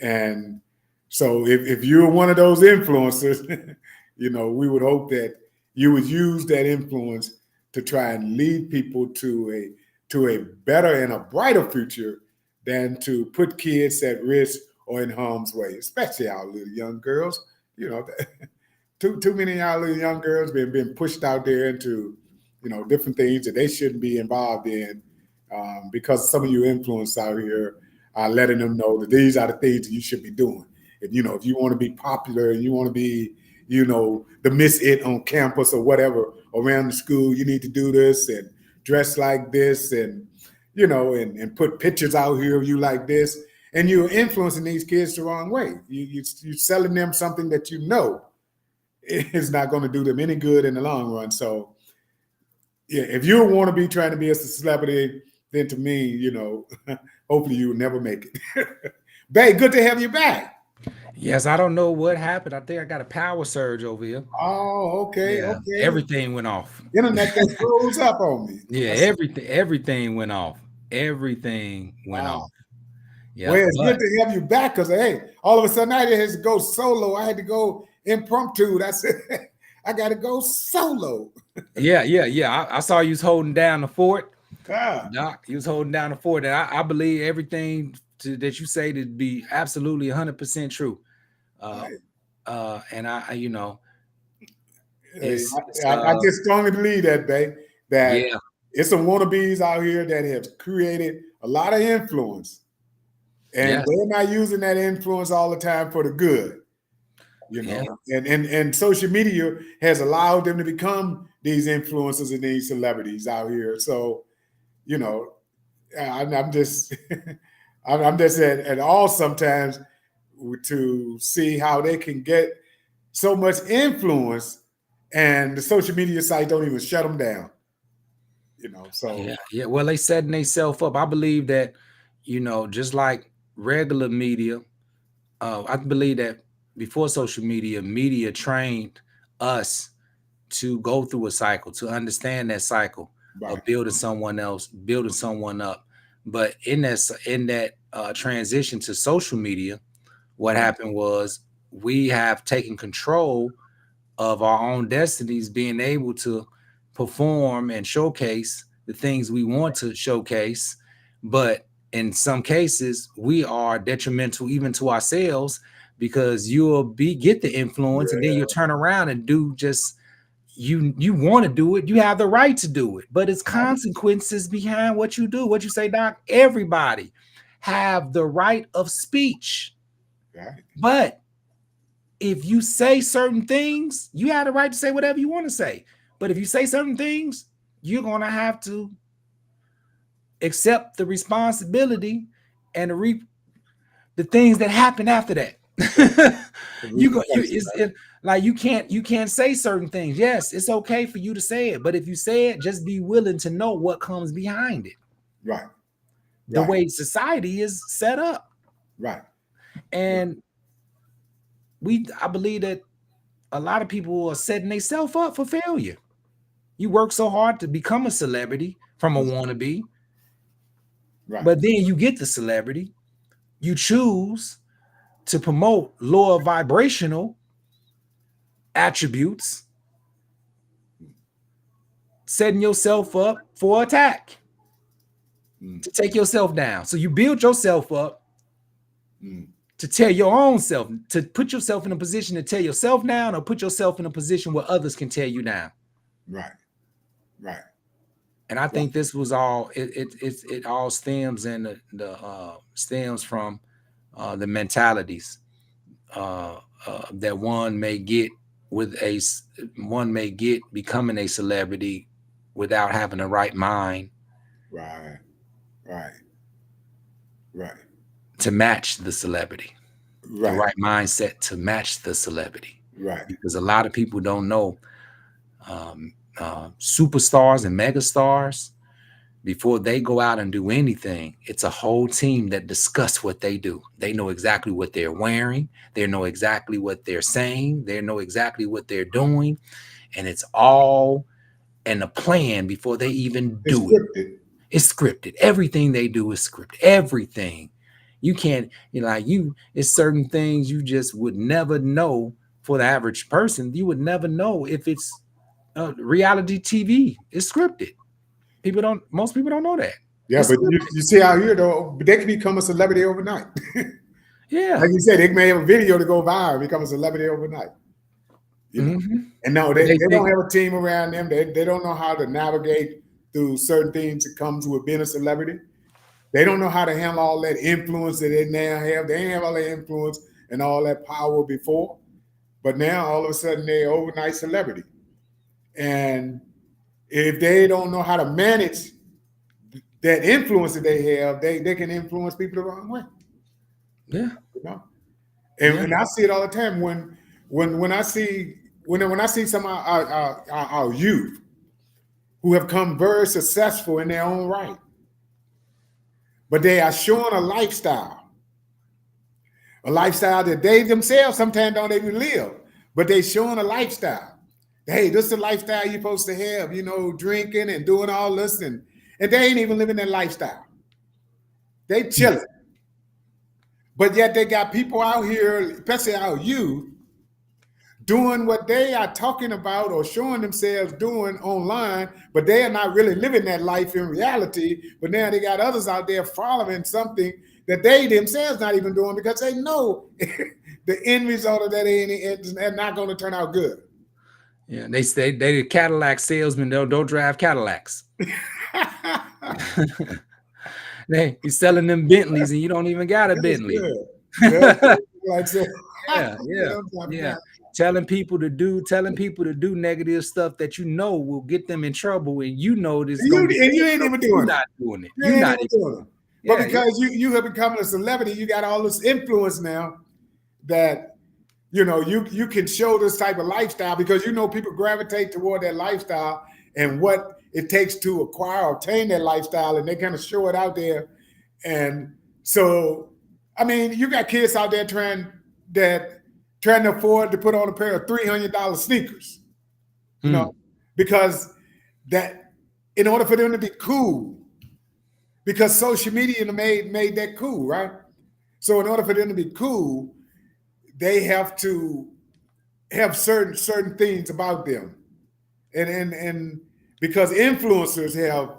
And so if you're one of those influencers, we would hope that you would use that influence to try and lead people to a better and a brighter future than to put kids at risk or in harm's way, especially our little young girls. Too many of our little young girls been pushed out there into different things that they shouldn't be involved in, because some of you influencers out here are letting them know that these are the things that you should be doing. If you want to be popular and you want to be the miss it on campus or whatever around the school, you need to do this and dress like this and and put pictures out here of you like this, and you're influencing these kids the wrong way. You're selling them something that is not going to do them any good in the long run. So yeah, if you want to be trying to be a celebrity, then to me, hopefully you will never make it. Bay, good to have you back. Yes, I don't know what happened. I think I got a power surge over here. Oh, okay, Yeah, okay. everything went off. Internet that froze up on me. Yeah, everything went off. Everything went off. Yeah. Well, it's good to have you back because all of a sudden I had to go solo. I had to go impromptu. I said, I got to go solo. Yeah. I saw you was holding down the fort. Ah. Doc, you was holding down the fort, and I believe everything that you say to be absolutely 100% true. And I just strongly believe that, babe, that it's some wannabes out here that have created a lot of influence, and they're not using that influence all the time for the good, and social media has allowed them to become these influencers and these celebrities out here. So, I'm just I'm just at all sometimes to see how they can get so much influence, and the social media sites don't even shut them down. So yeah. Well, they setting themselves up. I believe that, just like regular media, I believe that before social media trained us to go through a cycle, to understand that cycle of building someone else, building someone up. But in that transition to social media, what happened was we have taken control of our own destinies, being able to perform and showcase the things we want to showcase. But in some cases, we are detrimental even to ourselves, because you'll get the influence and then you'll turn around and do just you want to do it. You have the right to do it, but it's consequences behind what you do. What you say, Doc? Everybody have the right of speech. Right. But if you say certain things, you have the right to say whatever you want to say. But if you say certain things, you're going to have to accept the responsibility and the things that happen after that. You can't say certain things. Yes, it's okay for you to say it, but if you say it, just be willing to know what comes behind it. Right. The way society is set up. Right. And I believe that a lot of people are setting themselves up for failure. You work so hard to become a celebrity from a wannabe, but then you get the celebrity. You choose to promote lower vibrational attributes, setting yourself up for attack, to take yourself down. So you build yourself up to tear your own self, to put yourself in a position to tear yourself down, or put yourself in a position where others can tear you down. Right. And I think this was all it all stems in stems from the mentalities that one may get becoming a celebrity without having the right mind. Right. To match the celebrity. The right mindset to match the celebrity. Right. Because a lot of people don't know superstars and megastars, before they go out and do anything, it's a whole team that discuss what they do. They know exactly what they're wearing. They know exactly what they're saying. They know exactly what they're doing. And it's all in a plan before they even It's do it. scripted. It's scripted. Everything they do is scripted. Everything. You can't, like it's certain things you just would never know for the average person. You would never know if it's reality TV. It's scripted. Most people don't know that. Yeah, It's but scripted. you see out here though, they can become a celebrity overnight. Yeah. Like you said, they may have a video to go viral, become a celebrity overnight. You know, Mm-hmm. and no, But they they don't think, have a team around them. They don't know how to navigate through certain things that comes with being a celebrity. They don't know how to handle all that influence that they now have. They ain't have all that influence and all that power before, but now all of a sudden they're overnight celebrity. And if they don't know how to manage that influence that they have, they can influence people the wrong way. yeah, You know, yeah, and I see it all the time when I see when I see some of our youth who have come very successful in their own right, but they are showing a lifestyle that they themselves sometimes don't even live, but they showing a lifestyle. Hey, this is the lifestyle you're supposed to have, you know, drinking and doing all this, and they ain't even living that lifestyle. They chilling. But yet they got people out here, especially our youth, doing what they are talking about or showing themselves doing online, but they are not really living that life in reality. But now they got others out there following something that they themselves not even doing because they know the end result of that is not going to turn out good. yeah. They say they the Cadillac salesmen. Don't drive Cadillacs. He's selling them Bentleys, and you don't even got a That's Bentley. good. Yeah, like I said, Yeah, yeah, yeah. Telling people to do negative stuff that you know will get them in trouble, and you know this gonna get and you you in ain't trouble. even You're doing it. not doing it. You You're ain't not even even. doing it. But Yeah, yeah, because you have become a celebrity, you got all this influence now that you can show this type of lifestyle because you know people gravitate toward that lifestyle and what it takes to acquire or obtain that lifestyle, and they kind of show it out there. And so, I mean, you got kids out there trying to afford to put on a pair of $300 sneakers, you know, mm, because that in order for them to be cool, because social media made that cool, right? So in order for them to be cool, they have to have certain things about them, and because influencers have,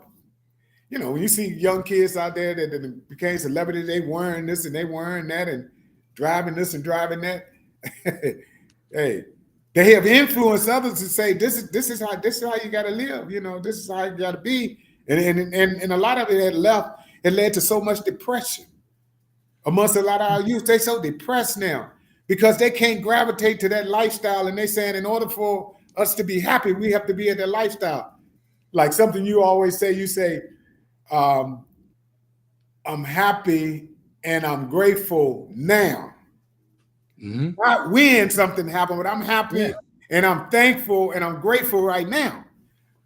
when you see young kids out there that became celebrities, they wearing this and they wearing that and driving this and driving that. Hey, they have influenced others to say this is how you got to live. This is how you got to be, and a lot of it it led to so much depression amongst a lot of our youth. They so depressed now because they can't gravitate to that lifestyle, and they saying in order for us to be happy, we have to be at that lifestyle. Like something you always say, you say, um, I'm happy and I'm grateful now. mm-hmm. Not when something happened, but I'm happy Yeah, and I'm thankful and I'm grateful right now.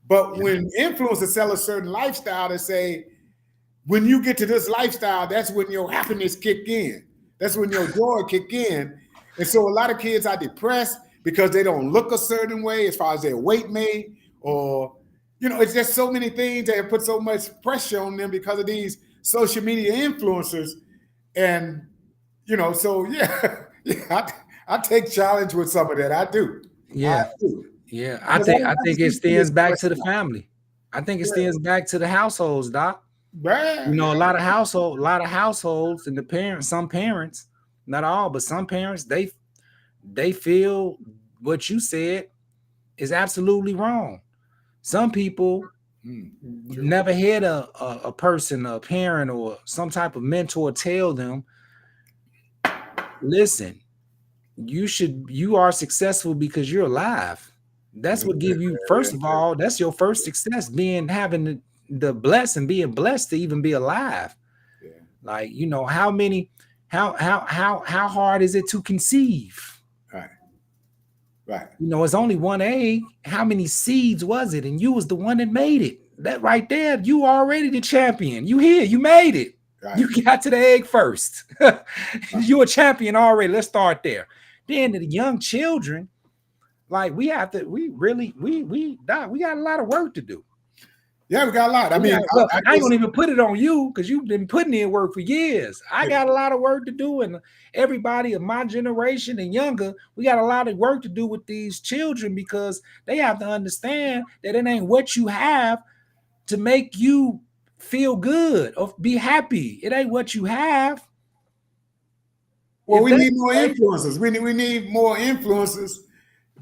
But yeah, when influencers sell a certain lifestyle, they say, when you get to this lifestyle, that's when your happiness kick in. That's when your joy kick in. And so a lot of kids are depressed because they don't look a certain way as far as their weight made, or it's just so many things that have put so much pressure on them because of these social media influencers. And so yeah, yeah, I take challenge with some of that. I do. I yeah, do. yeah. I Because think I I just think it need to be stems back expressed to the now. family. I think it Yeah. stems back to the households, Doc. Yeah, A lot of households, and some parents, not all, but some parents, they feel what you said is absolutely wrong. Some people true. never had a person, a parent, or some type of mentor tell them, listen, you are successful because you're alive. That's what give you, first of all, that's your first success, having the blessing, being blessed to even be alive. Yeah. Like, how many, how hard is it to conceive? Right. Right. You know, it's only one egg. How many seeds was it? And you was the one that made it. That right there, you already the champion. You here, you made it. Right. You got to the egg first. Right. You a champion already. Let's start there. Then the young children, like we have to, we Doc, we got a lot of work to do. Yeah, we got a lot. I mean, Well, I ain't just, gonna even put it on you because you've been putting in work for years. I got a lot of work to do, and everybody of my generation and younger, we got a lot of work to do with these children because they have to understand that it ain't what you have to make you feel good or be happy. It ain't what you have. well, If we that's need more the case, influences. We need more influences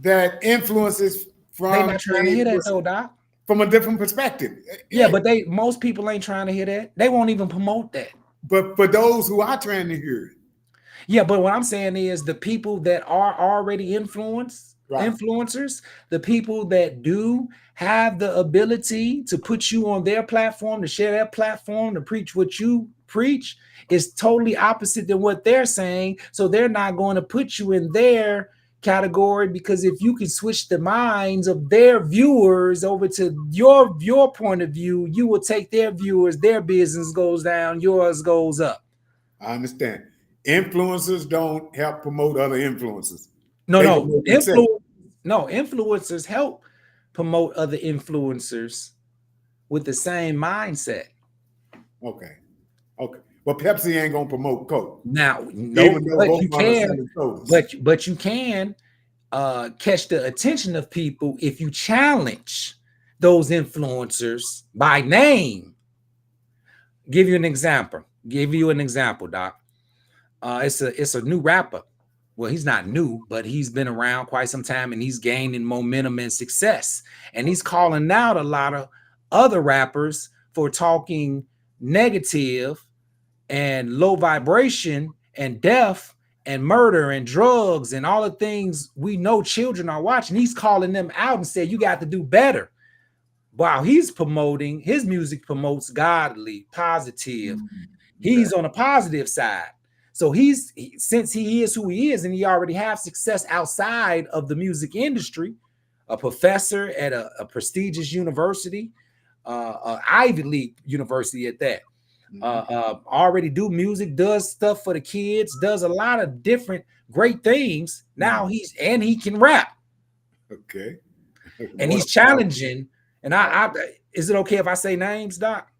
that influences they from not trying to hear that a, though, Doc. from a different perspective. Yeah, Yeah, but most people ain't trying to hear that. They won't even promote that. but for those who are trying to hear it, Yeah, but what I'm saying is the people that are already right? influencers, the people that do have the ability to put you on their platform, to share their platform, to preach what you preach, is totally opposite than what they're saying. So they're not going to put you in their category because if you can switch the minds of their viewers over to your point of view, you will take their viewers, their business goes down, yours goes up. I understand. Influencers don't help promote other influencers. No, They no. promote themselves. Influencers help promote other influencers with the same mindset. Okay. Okay. Well, Pepsi ain't gonna promote Coke, Now, even no, though but both you of them are can, selling sodas. but you can catch the attention of people if you challenge those influencers by name. Give you an example. Give you an example, Doc. It's a new rapper. Well, he's not new, but he's been around quite some time and he's gaining momentum and success. And he's calling out a lot of other rappers for talking negative and low vibration and death and murder and drugs and all the things we know children are watching. He's calling them out and said, you got to do better. While he's promoting, his music promotes godly, positive. Okay. He's on the positive side. So since he is who he is and he already has success outside of the music industry, a professor at a prestigious university, Ivy League university at that, already do music, does stuff for the kids, does a lot of different great things. Now he can rap Okay. and What he's challenging. And I is it okay if I say names, Doc?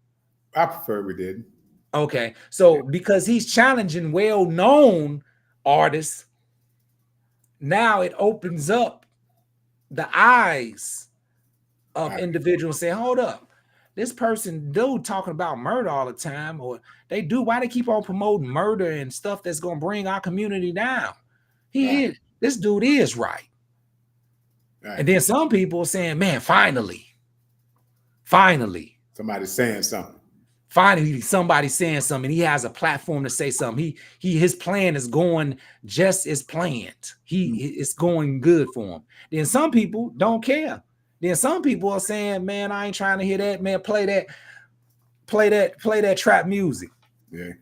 I prefer we didn't. Okay, so because he's challenging well-known artists, now it opens up the eyes of individuals saying, hold up, this person dude talking about murder all the time, or they do, why they keep on promoting murder and stuff that's going to bring our community down? This dude is right. And then some people are saying, man, finally, somebody's saying something. Finally, somebody's saying something. He has a platform to say something. His plan is going just as planned. It's going good for him. Then some people don't care. Then some people are saying, "Man, I ain't trying to hear that. Man, play that trap music. Yeah,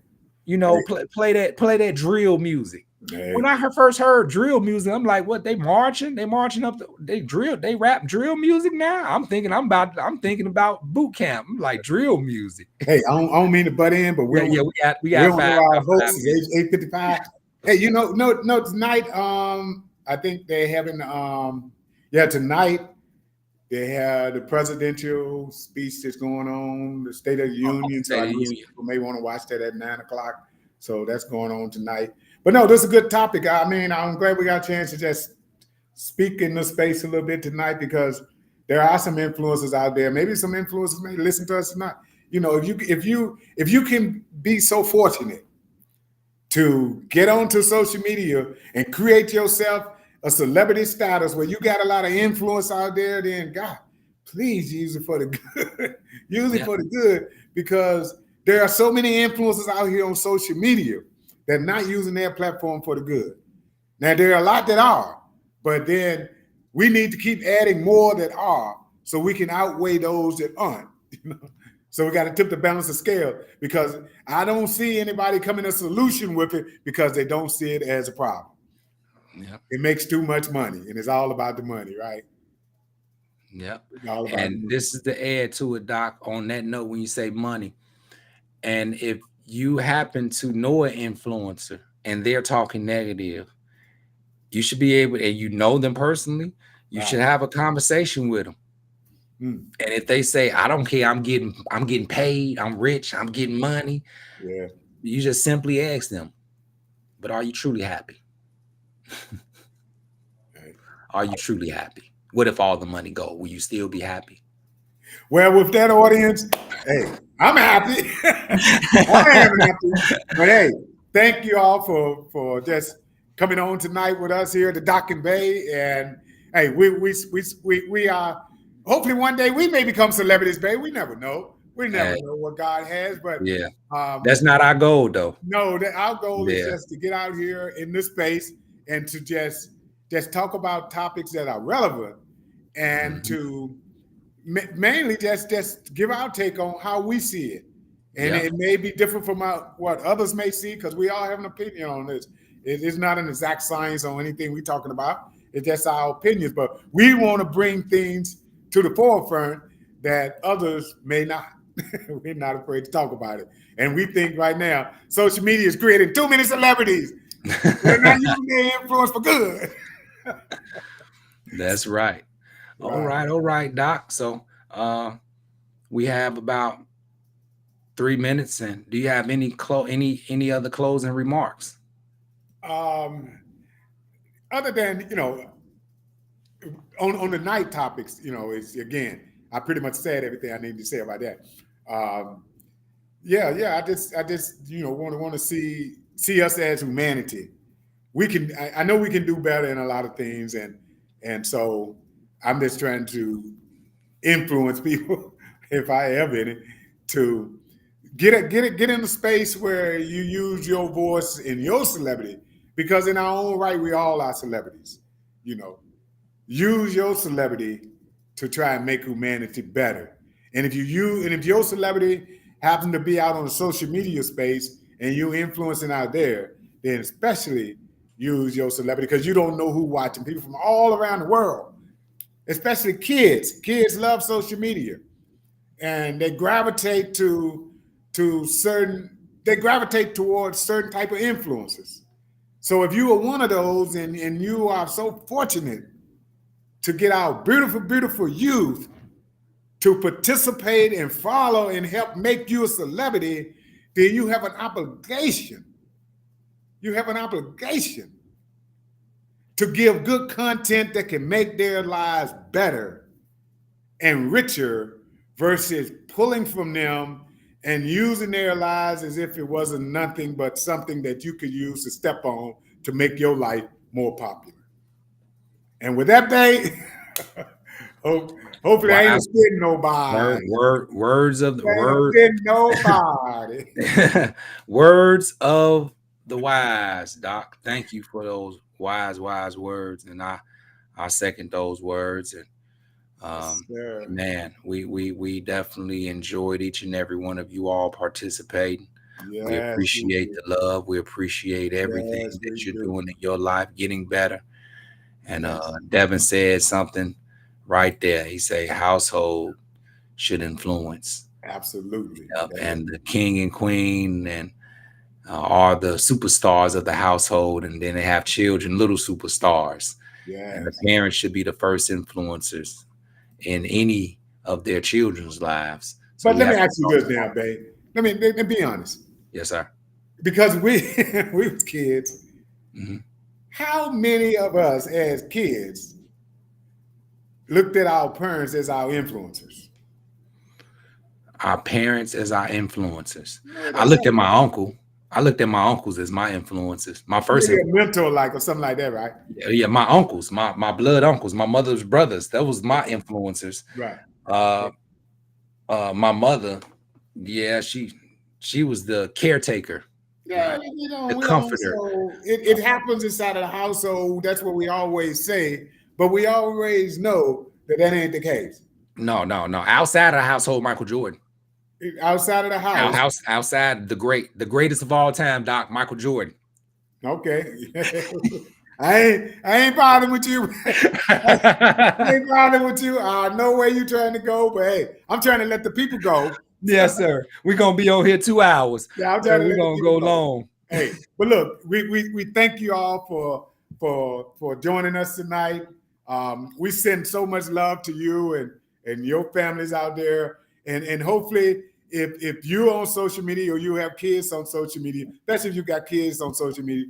You know, play that drill music." yeah. When I first heard drill music, I'm like, "What? They marching up. They rap drill music now." I'm thinking about boot camp. I'm like drill music. Hey, I don't mean to butt in, but we got on five. our host is 8:55. Hey, no, tonight, I think they're having, tonight they have the presidential speech that's going on, the State of the Union. So I guess people may want to watch that at 9:00. So that's going on tonight. But no, this is a good topic. I mean, I'm glad we got a chance to just speak in the space a little bit tonight because there are some influencers out there. Maybe some influencers may listen to us tonight. You know, if you can be so fortunate to get onto social media and create yourself a celebrity status where you got a lot of influence out there, then God, please use it for the good. Use it for the good because there are so many influencers out here on social media that are not using their platform for the good. Now, there are a lot that are, but then we need to keep adding more that are so we can outweigh those that aren't. So we got to tip the balance of scale because I don't see anybody coming a solution with it because they don't see it as a problem. Yep. It makes too much money, and it's all about the money, right? Yep. It's all about the And money. this is the add to it, Doc, on that note, when you say money. And if you happen to know an influencer and they're talking negative, you should be able, and you know them personally, you should Right. have a conversation with them. Mm. And if they say, I don't care, I'm getting paid, I'm rich, I'm getting money, Yeah. you just simply ask them, but are you truly happy? Right. Are you truly happy? What if all the money go? Will you still be happy? Well, with that audience, hey, I'm happy. I am happy. But hey, thank you all for just coming on tonight with us here at the Dock and Bay. And hey, we are hopefully one day we may become celebrities, Bay. We never know. We never Hey, know what God has. But yeah, um, that's not our goal though. no, that our goal is Yeah. just to get out here in this space and to just talk about topics that are relevant and Mhm. to mainly just give our take on how we see it. And Yep. it may be different from what others may see because we all have an opinion on this. It is not an exact science on anything we're talking about. It's just our opinions. But we want to bring things to the forefront that others may not. We're not afraid to talk about it. And we think right now, social media is creating too many celebrities. They're not using their influence for good. That's right. Right. All right, Doc. So we have about 3 minutes. And do you have any other closing remarks? Um, other than, on the night topics, it's again, I pretty much said everything I need to say about that. Um, yeah. I just want to see us as humanity. We can. I know we can do better in a lot of things, and so I'm just trying to influence people, if I have any, to get in a space where you use your voice in your celebrity, because in our own right, we all are celebrities. You know, use your celebrity to try and make humanity better. And if your celebrity happen to be out on the social media space and you influencing out there, then especially use your celebrity because you don't know who watching. People from all around the world, especially kids. Kids love social media and they gravitate towards certain type of influences. So if you are one of those and you are so fortunate to get our beautiful, beautiful youth to participate and follow and help make you a celebrity, then you have an obligation. You have an obligation to give good content that can make their lives better and richer versus pulling from them and using their lives as if it wasn't nothing but something that you could use to step on to make your life more popular. And with that, Bay, hopefully I ain't Wow. offending nobody. Words of the I ain't word. offending nobody. Words of the wise, Doc. Thank you for those wise words. And I second those words. And Yes, sir. man, we definitely enjoyed each and every one of you all participating. We Yes, we appreciate do. the love. We appreciate everything Yes, we that you're do. doing in your life, getting better. And Yes, Devin said something right there. He said household should influence. absolutely. Yep. That is, And the king and queen and are the superstars of the household, and then they have children, little superstars. And the yes. parents should be the first influencers in any of their children's lives. So But we let me have to ask you start this now, small. babe. Let me be honest. Yes, sir. Because we we was kids, Mhm. how many of us as kids looked at our parents as our influencers? Our parents as our influencers. No, I that's looked at right. my uncle. I looked at my uncles as my influences. My first Maybe a influence. mentor like or something like that, right? Yeah, my uncles, my blood uncles, my mother's brothers. That was my influencers. Right. Uh, my mother, yeah, she was the caretaker, Yeah, right? The we comforter. also it happens inside of the household. That's what we always say, but we always know that that ain't the case. No. Outside of the household, Michael Jordan. Outside of the house, Outside the greatest of all time, Doc, Michael Jordan. okay. I ain't bothering with you. I ain't bothering with you. I know where you trying to go, but hey, I'm trying to let the people go. Yes, sir. We're gonna be on here 2 hours. Yeah, I'm So trying to we're let the gonna people go go. long. Hey, but look, we thank you all for joining us tonight. We send so much love to you and your families out there, and hopefully, if you're on social media or you have kids on social media, especially if you got kids on social media,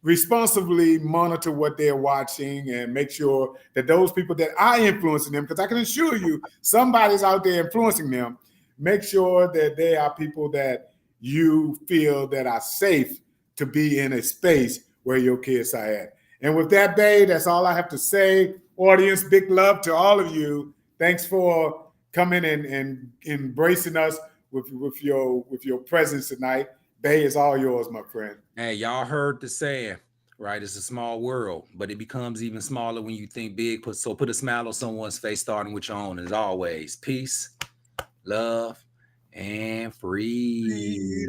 responsibly monitor what they're watching and make sure that those people that are influencing them, because I can assure you somebody's out there influencing them, make sure that they are people that you feel that are safe to be in a space where your kids are at. And with that, babe, that's all I have to say. Audience, big love to all of you. Thanks for coming and embracing us with your presence tonight. Bay is all yours, my friend. Hey, y'all heard the saying, right? It's a small world, but it becomes even smaller when you think big. Put a smile on someone's face, starting with your own. As always, peace, love, and freedom.